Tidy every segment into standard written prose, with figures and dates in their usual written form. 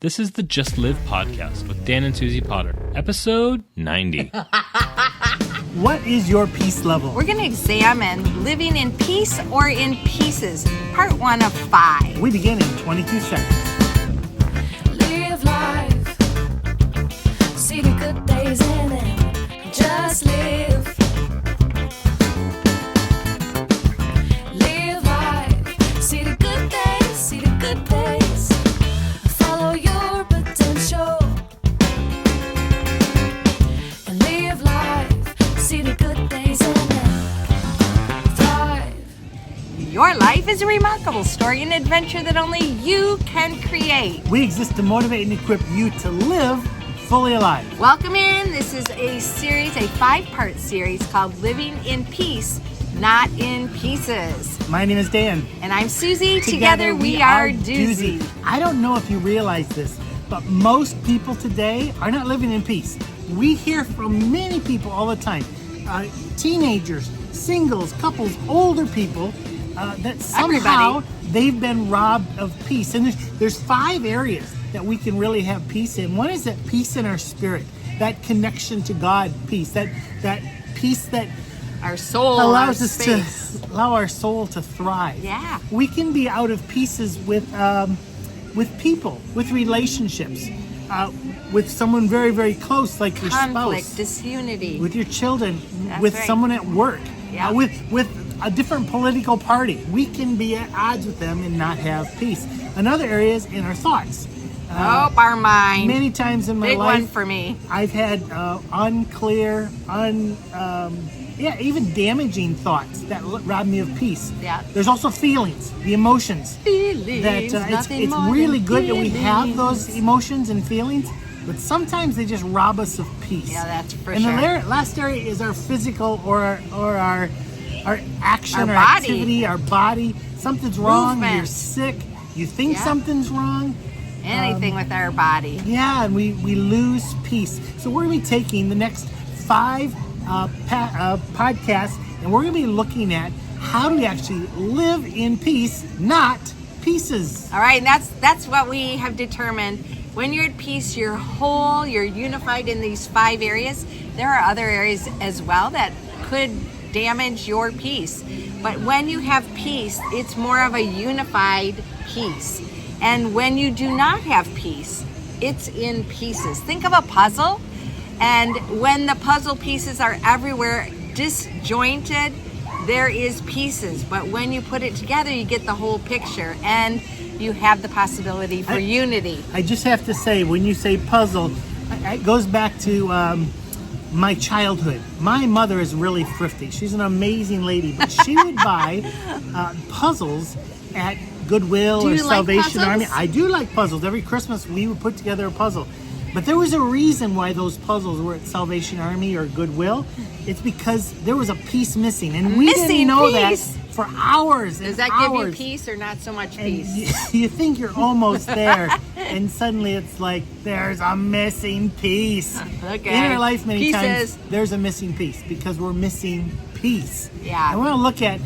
This is the Just Live podcast with Dan and Suzie Potter, episode 90. What is your peace level? We're going to examine living in peace or in pieces, part 1 of 5. We begin in 22 seconds. Live life, see the good days in it, just live. Live life, see the good days, see the good days. Follow your potential and live life, see the good days in it. Thrive. Your life is a remarkable story, an adventure that only you can create. We exist to motivate and equip you to live fully alive. Welcome in. This is a series, a 5-part series called Living in Peace, Not in Pieces. My name is Dan. And I'm Suzie. Together we are Doozy. I don't know if you realize this, but most people today are not living in peace. We hear from many people all the time, teenagers, singles, couples, older people, that somehow Everybody. they've been robbed of peace. And there's 5 areas that we can really have peace in. One is that peace in our spirit, that connection to God peace, that peace that Our soul, allows our us space. to allow our soul to thrive. Yeah. We can be out of pieces with people, with relationships, with someone very, very close, like your Conflict, spouse, disunity. with your children, That's with right. someone at work, Yeah. with a different political party. We can be at odds with them and not have peace. Another area is in our thoughts. Our mind. Many times in my Big life, one for me. I've had unclear, even damaging thoughts that rob me of peace. Yeah. There's also feelings, the emotions. Feelings, That nothing it's more really than good that we have feelings. those emotions and feelings, but sometimes they just rob us of peace. Yeah, that's for and sure. the last area is our physical or our action, Our our body. activity, our body. Something's wrong. Movement. You're sick. You think Yeah. something's wrong. Anything with our body. Yeah, and we lose peace. So we're going to be taking the next 5 podcasts, and we're going to be looking at how do we actually live in peace, not pieces. All right, and that's what we have determined. When you're at peace, you're whole, you're unified in these 5 areas. There are other areas as well that could damage your peace. But when you have peace, it's more of a unified peace. And when you do not have peace, it's in pieces. Think of a puzzle, and when the puzzle pieces are everywhere, disjointed, there is pieces. But when you put it together, you get the whole picture, and you have the possibility for unity. I just have to say, when you say puzzle, it goes back to my childhood. My mother is really thrifty. She's an amazing lady, but she would buy puzzles at Goodwill Do or you like Salvation Army. puzzles? I do like puzzles. Every Christmas we would put together a puzzle. But there was a reason why those puzzles were at Salvation Army or Goodwill. It's because there was a piece missing, and we didn't Missing know piece. that for hours. Does and that give you hours. peace or not so much And peace? you think you're almost there, and suddenly it's like there's a missing piece. Okay. In our life, many Pieces. times there's a missing piece because we're missing peace. Yeah. I want to look at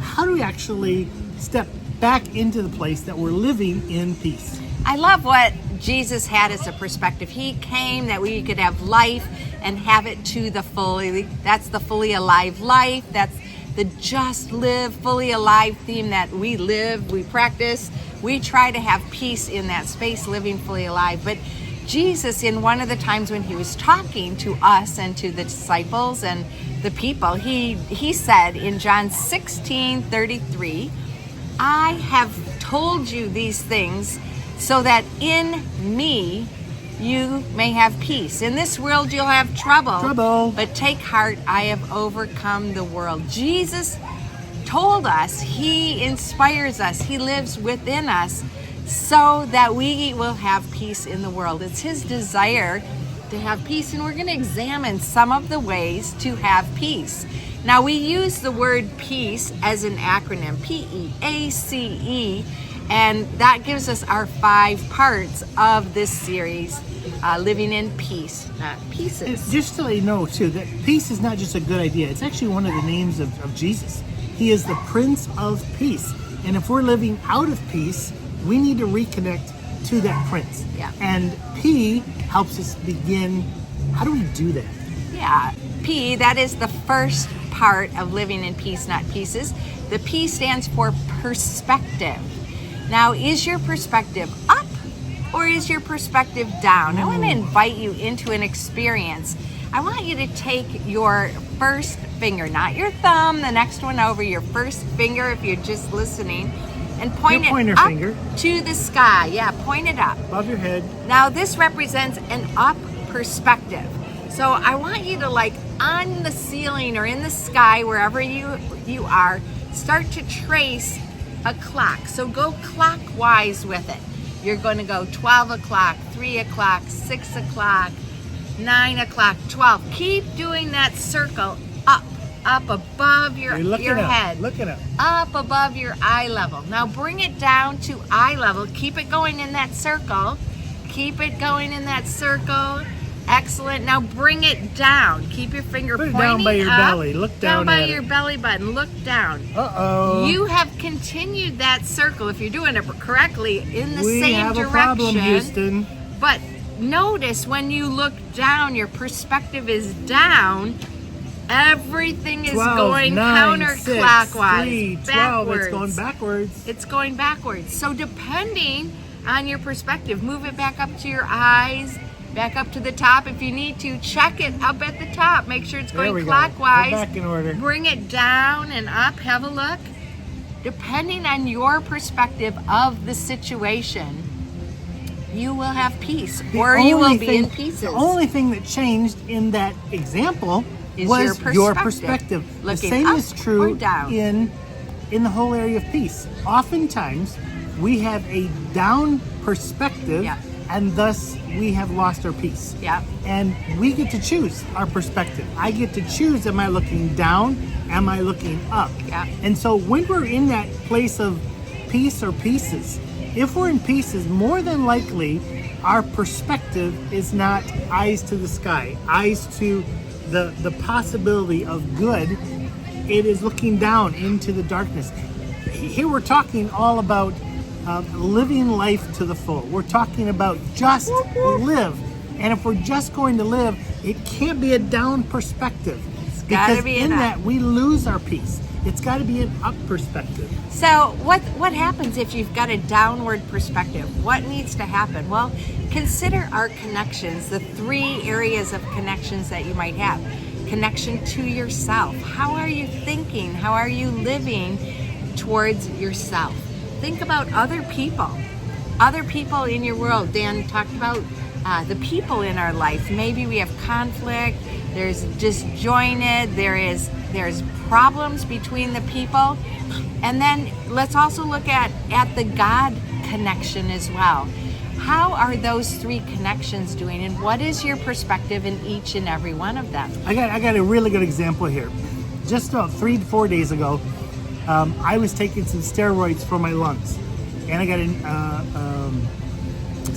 how do we actually step back into the place that we're living in peace. I love what Jesus had as a perspective. He came that we could have life and have it to the fully. That's the fully alive life. That's the just live, fully alive theme that we live, we practice. We try to have peace in that space, living fully alive. But Jesus, in one of the times when he was talking to us and to the disciples and the people, he said in John 16:33, I have told you these things so that in me you may have peace. In this world you'll have trouble. But take heart, I have overcome the world. Jesus told us, he inspires us, he lives within us so that we will have peace in the world. It's his desire to have peace, and we're going to examine some of the ways to have peace. Now, we use the word peace as an acronym, P-E-A-C-E, and that gives us our 5 parts of this series, Living in Peace, not pieces. Just to let you know, too, that peace is not just a good idea. It's actually one of the names of Jesus. He is the Prince of Peace. And if we're living out of peace, we need to reconnect to that prince. Yeah. And P helps us begin. How do we do that? Yeah, P, that is the first part of living in peace, not pieces. The P stands for perspective. Now, is your perspective up or is your perspective down? I want to invite you into an experience. I want you to take your first finger, not your thumb, the next one over, your first finger if you're just listening, and point Your pointer it up finger. to the sky. Yeah, point it up. Above your head. Now this represents an up perspective. So I want you to, like, on the ceiling or in the sky, wherever you are, start to trace a clock. So go clockwise with it. You're going to go 12 o'clock, 3 o'clock, 6 o'clock, 9 o'clock, 12. Keep doing that circle up above your head. Look it up. Up above your eye level. Now bring it down to eye level. Keep it going in that circle. Keep it going in that circle. Excellent. Now bring it down. Keep your finger Put it pointing down by your up. belly. Look down by at your it. belly button. Look down. Uh-oh. You have continued that circle, if you're doing it correctly, in the We same have direction. a problem, Houston. But notice when you look down, your perspective is down. Everything is 12, going 9, counterclockwise. 6, 3, 12. Backwards. It's going backwards. It's going backwards. So depending on your perspective, move it back up to your eyes, back up to the top. If you need to, check it up at the top. Make sure it's There going we go. clockwise. We're back in order. Bring it down and up. Have a look. Depending on your perspective of the situation, you will have peace, or you will be in pieces. The only thing that changed in that example Is was your your perspective. perspective. The Looking same up is true or down. in the whole area of peace. Oftentimes, we have a down perspective, Yeah. and thus we have lost our peace. Yeah. And we get to choose our perspective. I get to choose, am I looking down? Am I looking up? Yeah. And so when we're in that place of peace or pieces, if we're in pieces, more than likely our perspective is not eyes to the sky, eyes to the possibility of good. It is looking down into the darkness. Here we're talking all about living life to the full. We're talking about just live. And if we're just going to live, it can't be a down perspective. gotta Because be in an up. that, we lose our peace. It's got to be an up perspective. So what happens if you've got a downward perspective? What needs to happen? Well, consider our connections, the 3 areas of connections that you might have. Connection to yourself. How are you thinking? How are you living towards yourself? Think about other people in your world. Dan talked about the people in our life. Maybe we have conflict, there's disjointed, there's problems between the people. And then let's also look at the God connection as well. How are those 3 connections doing, and what is your perspective in each and every one of them? I got a really good example here. Just about 3 to 4 days ago, I was taking some steroids for my lungs, and I got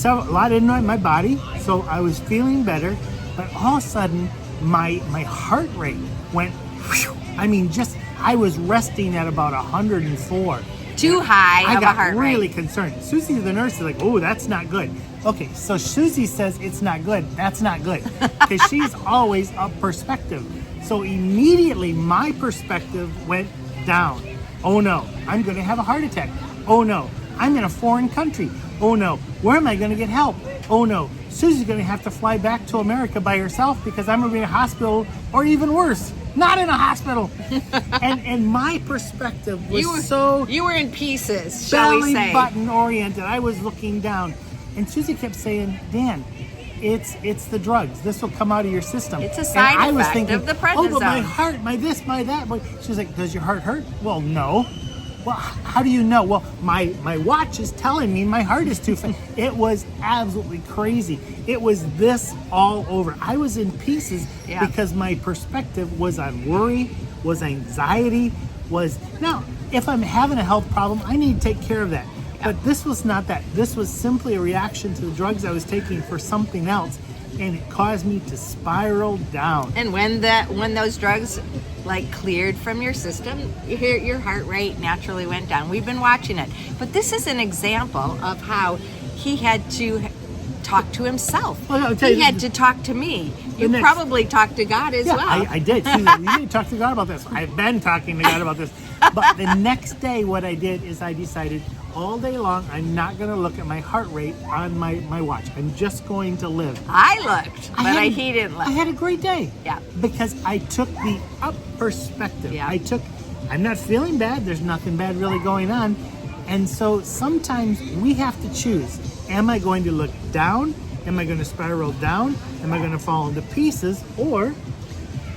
a lot in my body, so I was feeling better. But all of a sudden, my heart rate went. Whew, I mean, I was resting at about 104. Too high I of a got heart really rate. concerned. Susie, the nurse, is like, "Oh, that's not good." Okay, so Susie says it's not good. That's not good, because she's always up perspective. So immediately, my perspective went down. Oh no, I'm going to have a heart attack. Oh no, I'm in a foreign country. Oh no, where am I going to get help? Oh no, Susie's going to have to fly back to America by herself because I'm going to be in a hospital, or even worse, not in a hospital. and my perspective was You were in pieces, shall we belly say? button oriented. I was looking down, and Susie kept saying, "Dan, it's the drugs. This will come out of your system." It's a And side I was effect thinking, of the "Oh, but my prednisone." heart, my this, my that." But she was like, "Does your heart hurt?" Well, no. Well, how do you know? Well, my watch is telling me my heart is too fast. It was absolutely crazy. It was this all over. I was in pieces Yeah. because my perspective was on worry, was anxiety, was now if I'm having a health problem, I need to take care of that. But this was not that. This was simply a reaction to the drugs I was taking for something else, and it caused me to spiral down. And when those drugs cleared from your system, your heart rate naturally went down. We've been watching it. But this is an example of how he had to talk to himself. Well, I'll tell He you, had to talk to me. You next- probably talked to God as Yeah, well. I did. See, you need to talk to God about this. I've been talking to God about this. But the next day, what I did is I decided all day long, I'm not going to look at my heart rate on my watch. I'm just going to live. I looked, but had- he didn't look. I had a great day. Yeah. Because I took the up perspective. Yeah. I'm not feeling bad. There's nothing bad really going on. And so sometimes we have to choose. Am I going to look down? Am I going to spiral down? Am I going to fall into pieces? Or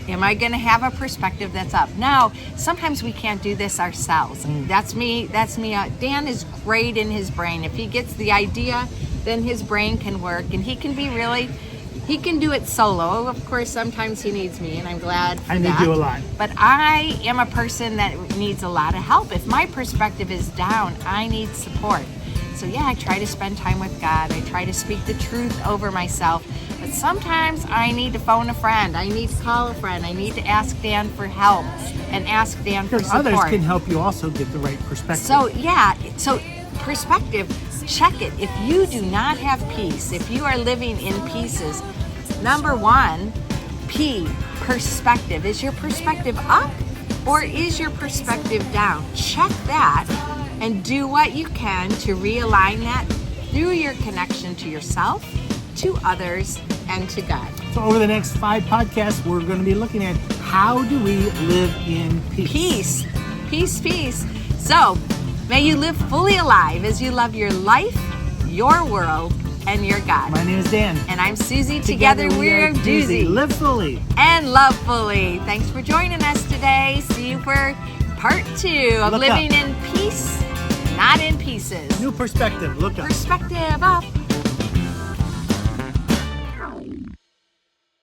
Am I going to have a perspective that's up? Now, sometimes we can't do this ourselves. That's me. Dan is great in his brain. If he gets the idea, then his brain can work, and he can do it solo. Of course, sometimes he needs me, and I'm glad for I need that. you a lot. But I am a person that needs a lot of help. If my perspective is down, I need support. So yeah, I try to spend time with God. I try to speak the truth over myself. But sometimes I need to phone a friend. I need to call a friend. I need to ask Dan for help and ask Dan for because support. others can help you also get the right perspective. So perspective, check it. If you do not have peace, if you are living in pieces, number one, P, perspective. Is your perspective up or is your perspective down? Check that and do what you can to realign that through your connection to yourself, to others, and to God. So over the next 5 podcasts, we're going to be looking at how do we live in peace. Peace. So, may you live fully alive as you love your life, your world, and your God. My name is Dan. And I'm Susie. Together we're a doozy. Live fully. And love fully. Thanks for joining us today. See you for part 2 of Look living up. in peace, not in pieces. New perspective. Look up. Perspective up.